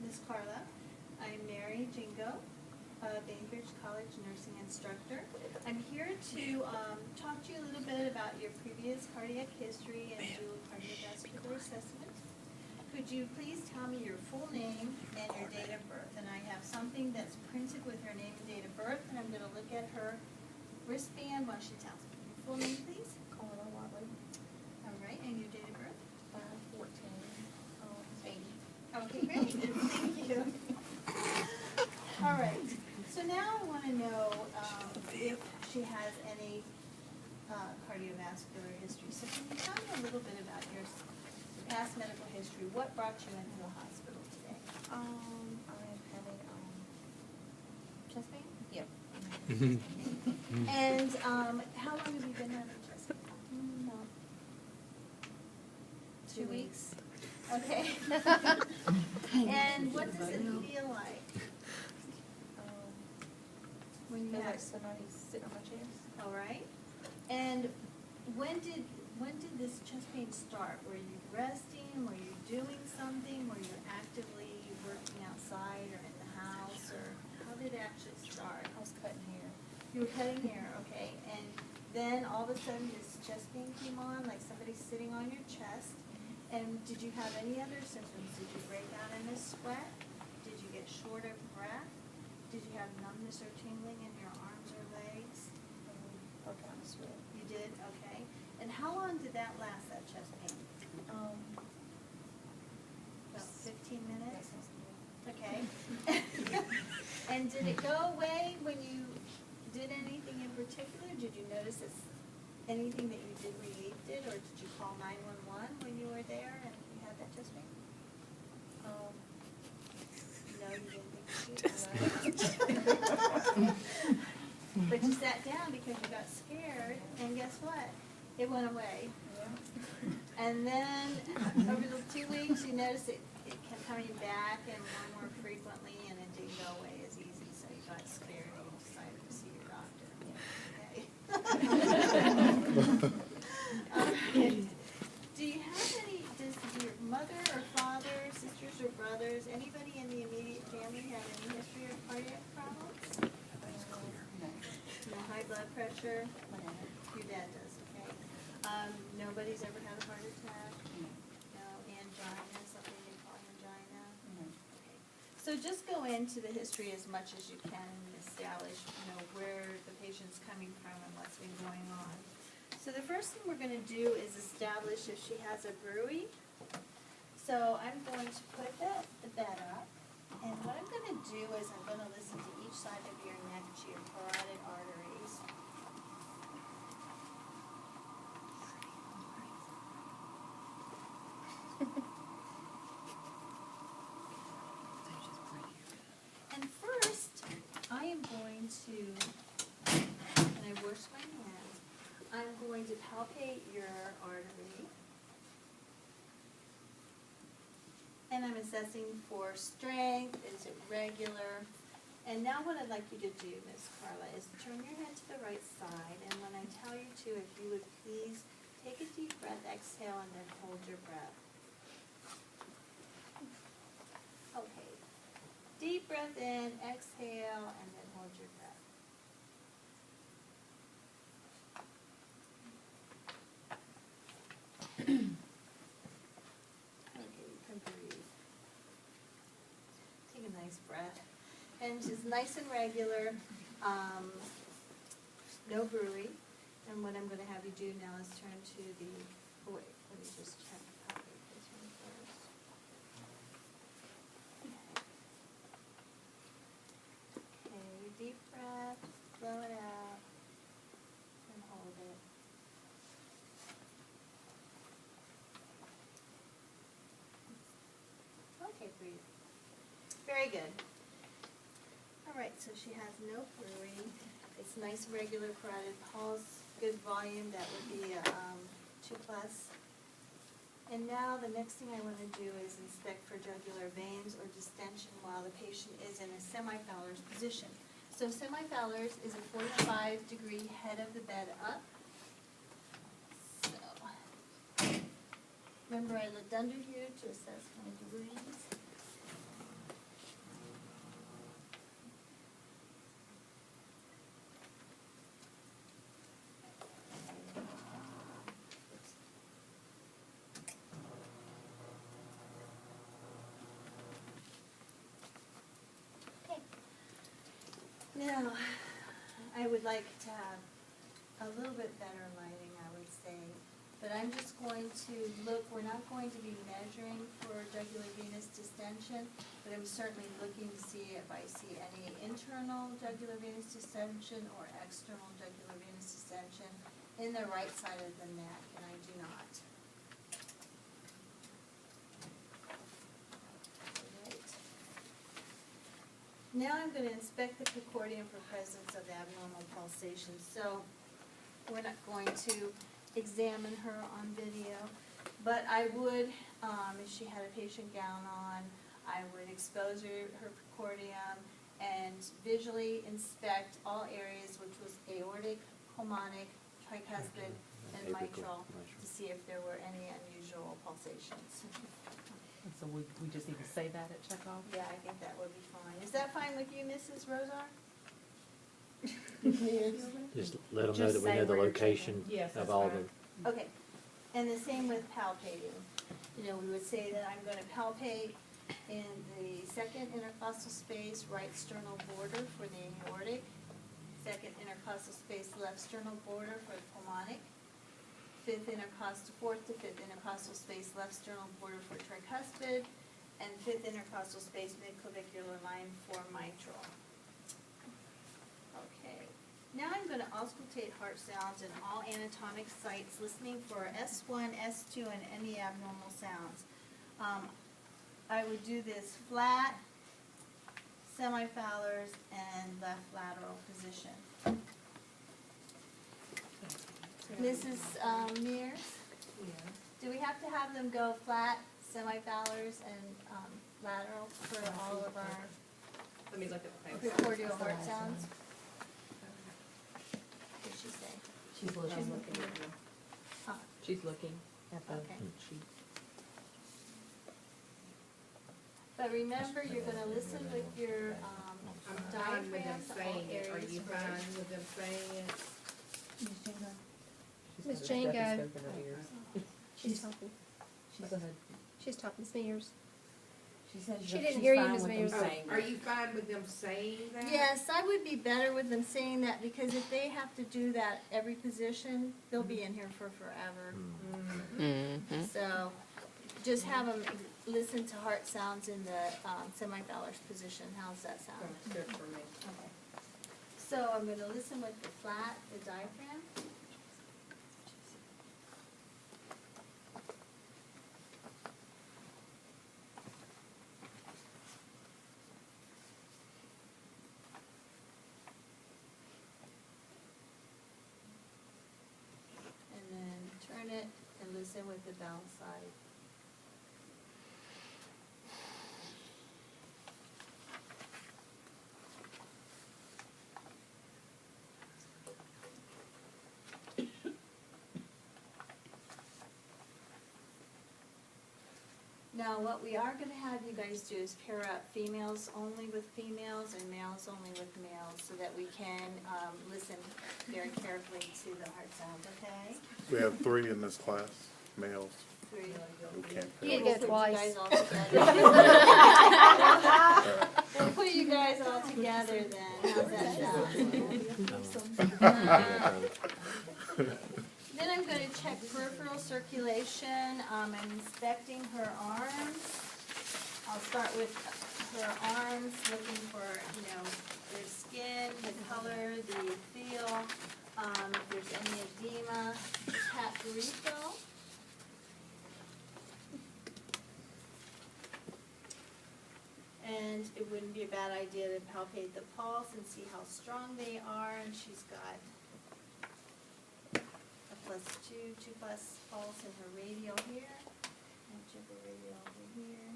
Ms. Carla. I'm Mary Gingo, Bainbridge College nursing instructor. I'm here to talk to you a little bit about your previous cardiac history and do a cardiovascular assessment. Could you please tell me your full name and your date of birth? And I have something that's printed with her name and date of birth, and I'm going to look at her wristband while she tells me. Your full name, please? Carla Watley. All right, and your date of birth? 5/14/80. Okay, great. Thank you. All right. So now I want to know if she has any cardiovascular history. So can you tell me a little bit about your past medical history? What brought you into the hospital today? I'm having Chest pain? Yep. And how long have you been having chest pain? About 2 weeks? Okay. And what does it feel like when you Feels have like somebody's sitting on my chest. All right. And when did this chest pain start? Were you resting? Were you doing something? Were you actively working outside or in the house? Or how did it actually start? I was cutting hair. You were cutting hair, okay. And then all of a sudden this chest pain came on, like somebody sitting on your chest. And did you have any other symptoms? Did you break out in a sweat? Did you get short of breath? Did you have numbness or tingling in your arms or legs? Broke out in sweat. You did? Okay. And how long did that last, that chest pain? About 15 minutes? Okay. And did it go away when you did anything in particular? Did you notice anything that you did relieved it, or did you call 911 when you were there and you had that chest pain? No, you didn't think you did. But you sat down because you got scared, and guess what? It went away. Yeah. And then over the 2 weeks, you noticed it kept coming back and more frequently, and it didn't go away as easy, so you got scared and you decided to see your doctor. Okay. Do you have does your mother or father, sisters or brothers, anybody in the immediate family have any history of cardiac problems? No high blood pressure? Your dad does, okay. Nobody's ever had a heart attack? No angina, something they call angina? Okay. So just go into the history as much as you can and establish, where the patient's coming from and what's been going on. So the first thing we're going to do is establish if she has a bruit. So I'm going to put the bed up, and what I'm going to do is I'm going to listen to each side of your neck to your carotid arteries. And first, I am going to, and I wash my hands, I'm going to palpate your artery. And I'm assessing for strength, is it regular? And now what I'd like you to do, Ms. Carla, is turn your head to the right side, and when I tell you to, if you would please take a deep breath, exhale, and then hold your breath. Okay. Deep breath in, exhale, and then hold your breath. Okay, you can breathe. Take a nice breath. And just nice and regular, no bruit. And what I'm going to have you do now is turn to the, oh wait, let me just check this one first. Okay, deep breath, blow it out, and hold it. Okay, breathe. Very good. All right, so she has no bruit. It's nice regular carotid pulse, good volume. That would be a 2+. And now the next thing I want to do is inspect for jugular veins or distension while the patient is in a semi-Fowler's position. So semi-Fowler's is a 45-degree head of the bed up. So remember, I looked under here to assess my degrees. Now, I would like to have a little bit better lighting, I would say. But I'm just going to look, we're not going to be measuring for jugular venous distension, but I'm certainly looking to see if I see any internal jugular venous distension or external jugular venous distension in the right side of the neck, and I do not. Alright. Now I'm going to inspect the precordium for presence of abnormal pulsation. So we're not going to examine her on video, but I would, if she had a patient gown on, I would expose her precordium and visually inspect all areas, which was aortic, pulmonic, tricuspid, and mitral, to see if there were any unusual pulsations. And so we just need to say that at checkoff? Yeah, I think that would be fine. Is that fine with you, Mrs. Rosar? Just let them know Just that we say know the where you're location checking. Yes, of that's all fine. the, Okay, and the same with palpating. You know, we would say that I'm gonna palpate in the second intercostal space, right sternal border for the aortic, second intercostal space, left sternal border for the pulmonic, fourth to fifth intercostal space, left sternal border for tricuspid, and fifth intercostal space, midclavicular line for mitral. Okay, now I'm going to auscultate heart sounds in all anatomic sites, listening for S1, S2, and any abnormal sounds. I would do this flat, semifowlers, and left lateral position. Mrs. Mears, do we have to have them go flat, semifowlers, and lateral for all of our Let me look at the paper. precordial heart sounds? What did she say? She's looking. Oh, She's looking at the Okay. sheet. but remember, you're gonna listen with your, I'm fine with them diaphragm to all saying it, are areas you first. fine with them saying it? Miss Jane, go. She's talking. Go ahead. She's talking, Ms. Mears. She said She didn't hear you, Ms. Mears. Are you fine with them saying that? Yes, I would be better with them saying that, because if they have to do that every position, they'll be in here for forever. Mm-hmm. So, just have them listen to heart sounds in the semifowlers position. How's that sound? Sounds good for me. Okay. So I'm gonna listen with the flat, the diaphragm. And then turn it and listen with the bell side. Now, what we are gonna have you guys do is pair up females only with females and males only with males, so that we can, listen very carefully to the heart sounds, okay? We have 3 in this class, males. 3. who can't You fit. get it We'll put twice. you guys all together. We'll put you guys all together then, how's that sound? Then I'm gonna check peripheral circulation. I'm inspecting her arms. I'll start with her arms, looking for, you know, their skin, the color, the feel, if there's any edema, cap refill. And it wouldn't be a bad idea to palpate the pulse and see how strong they are, and she's got +2 pulse in her radial here, and check her radial over here.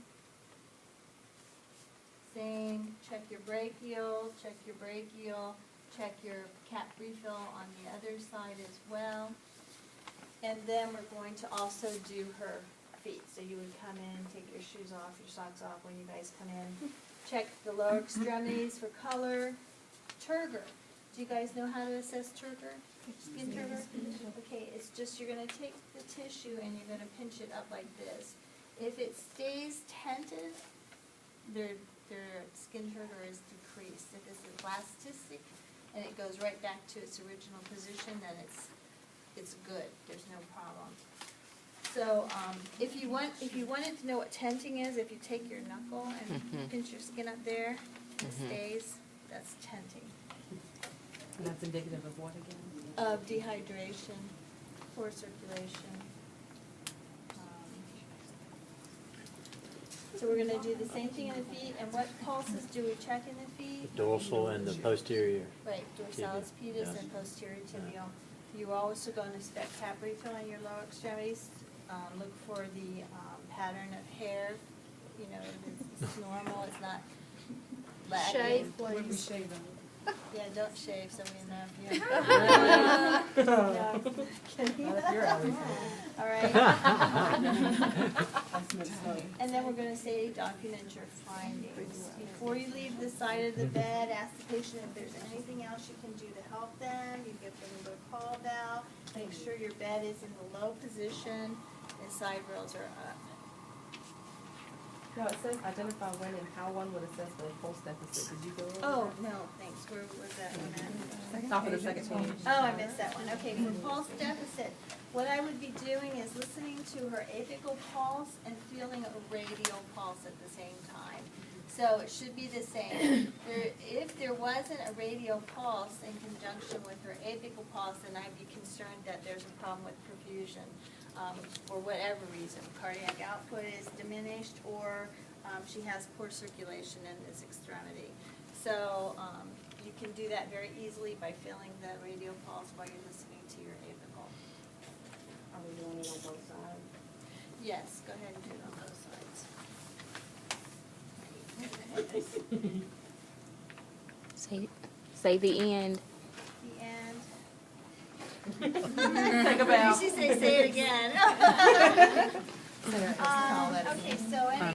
Same, check your brachial, check your cap refill on the other side as well. And then we're going to also do her feet. So you would come in, take your shoes off, your socks off when you guys come in. Check the lower extremities for color. Turgor. Do you guys know how to assess turgor? Skin turgor? Okay, it's just you're gonna take the tissue and you're gonna pinch it up like this. If it stays tented, they're their skin turgor is decreased. If it's elastic and it goes right back to its original position, then it's good, there's no problem. So, if you wanted to know what tenting is, if you take your knuckle and pinch your skin up there, it stays, that's tenting. And that's indicative of what again? Of dehydration, poor circulation. So we're gonna do the same thing in the feet, and what pulses do we check in the feet? Dorsal and the posterior. Right, dorsalis pedis Yes. and posterior tibial. You also go and inspect capillary fill on your lower extremities. Look for the pattern of hair, you know, if it's normal, it's not lagging. Shave, Where we please. shave them. Yeah, don't shave, so we know. Yeah. No, kidding. Not if you're always All right. That's mixed up. And then we're gonna say document your findings. Before you leave the side of the bed, ask the patient if there's anything else you can do to help them. You give them the call bell. Make sure your bed is in the low position and side rails are up. No, it says identify when and how one would assess the pulse deficit. Did you go over Oh, that? no, thanks. Where was that one at? Top of the second page. Oh, I missed that one. Okay, for pulse deficit, what I would be doing is listening to her apical pulse and feeling a radial pulse at the same time. So it should be the same. If there wasn't a radial pulse in conjunction with her apical pulse, then I'd be concerned that there's a problem with perfusion. For whatever reason, cardiac output is diminished, or she has poor circulation in this extremity. So you can do that very easily by feeling the radial pulse while you're listening to your apical. Are we doing it on both sides? Yes, go ahead and do it on both sides. Say the end. The end. Think about. You should say it again. Sarah, it's all that. Okay, so any